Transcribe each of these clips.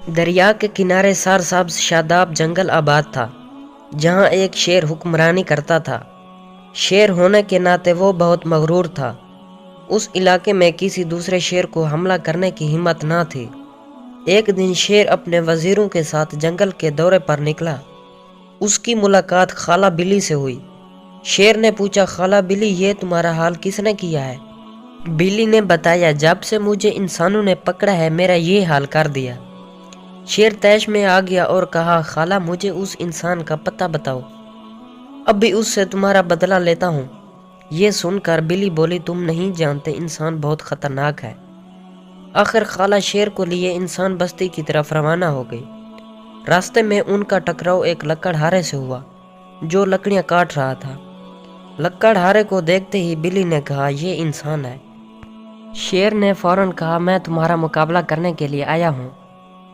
دریا کے کنارے سرسبز شاداب جنگل آباد تھا، جہاں ایک شیر حکمرانی کرتا تھا۔ شیر ہونے کے ناطے وہ بہت مغرور تھا۔ اس علاقے میں کسی دوسرے شیر کو حملہ کرنے کی ہمت نہ تھی۔ ایک دن شیر اپنے وزیروں کے ساتھ جنگل کے دورے پر نکلا۔ اس کی ملاقات خالہ بلی سے ہوئی۔ شیر نے پوچھا، خالہ بلی، یہ تمہارا حال کس نے کیا ہے؟ بلی نے بتایا، جب سے مجھے انسانوں نے پکڑا ہے میرا یہ حال کر دیا۔ شیر طیش میں آ گیا اور کہا، خالہ مجھے اس انسان کا پتہ بتاؤ، اب بھی اس سے تمہارا بدلہ لیتا ہوں۔ یہ سن کر بلی بولی، تم نہیں جانتے انسان بہت خطرناک ہے۔ آخر خالہ شیر کو لیے انسان بستی کی طرف روانہ ہو گئی۔ راستے میں ان کا ٹکراؤ ایک لکڑہارے سے ہوا جو لکڑیاں کاٹ رہا تھا۔ لکڑہارے کو دیکھتے ہی بلی نے کہا، یہ انسان ہے۔ شیر نے فوراً کہا، میں تمہارا مقابلہ کرنے کے لیے آیا ہوں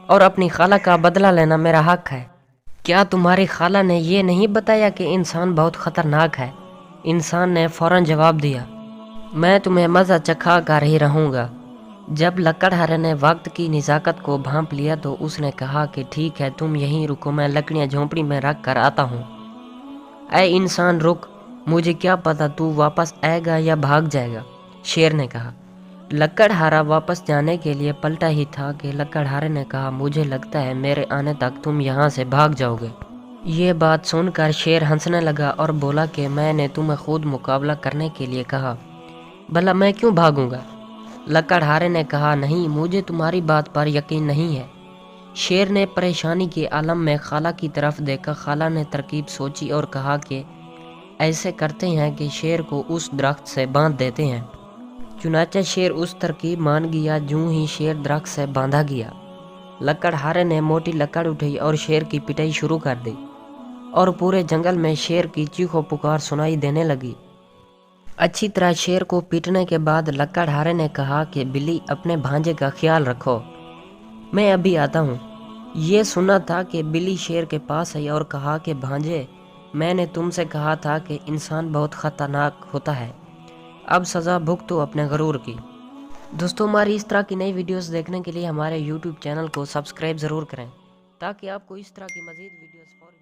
اور اپنی خالہ کا بدلہ لینا میرا حق ہے۔ کیا تمہاری خالہ نے یہ نہیں بتایا کہ انسان بہت خطرناک ہے؟ انسان نے فوراً جواب دیا، میں تمہیں مزہ چکھا کر ہی رہوں گا۔ جب لکڑہارے نے وقت کی نزاکت کو بھانپ لیا تو اس نے کہا کہ ٹھیک ہے، تم یہیں رکو، میں لکڑیاں جھونپڑی میں رکھ کر آتا ہوں۔ اے انسان رک، مجھے کیا پتا تو واپس آئے گا یا بھاگ جائے گا، شیر نے کہا۔ لکڑہارا واپس جانے کے لیے پلٹا ہی تھا کہ لکڑہارے نے کہا، مجھے لگتا ہے میرے آنے تک تم یہاں سے بھاگ جاؤ گے۔ یہ بات سن کر شیر ہنسنے لگا اور بولا کہ میں نے تمہیں خود مقابلہ کرنے کے لیے کہا، بھلا میں کیوں بھاگوں گا؟ لکڑہارے نے کہا، نہیں، مجھے تمہاری بات پر یقین نہیں ہے۔ شیر نے پریشانی کے عالم میں خالہ کی طرف دیکھا۔ خالہ نے ترکیب سوچی اور کہا کہ ایسے کرتے ہیں کہ شیر کو اس درخت سے باندھ دیتے ہیں۔ چنانچہ شیر اس ترکیب مان گیا۔ جوں ہی شیر درخت سے باندھا گیا، لکڑہارے نے موٹی لکڑ اٹھائی اور شیر کی پٹائی شروع کر دی، اور پورے جنگل میں شیر کی چیخ و پکار سنائی دینے لگی۔ اچھی طرح شیر کو پیٹنے کے بعد لکڑہارے نے کہا کہ بلی، اپنے بھانجے کا خیال رکھو، میں ابھی آتا ہوں۔ یہ سنا تھا کہ بلی شیر کے پاس آئی اور کہا کہ بھانجے، میں نے تم سے کہا تھا کہ انسان بہت خطرناک ہوتا ہے، اب سزا بھگتو اپنے غرور کی۔ دوستو، ہماری اس طرح کی نئی ویڈیوز دیکھنے کے لیے ہمارے یوٹیوب چینل کو سبسکرائب ضرور کریں تاکہ آپ کو اس طرح کی مزید ویڈیوز فوری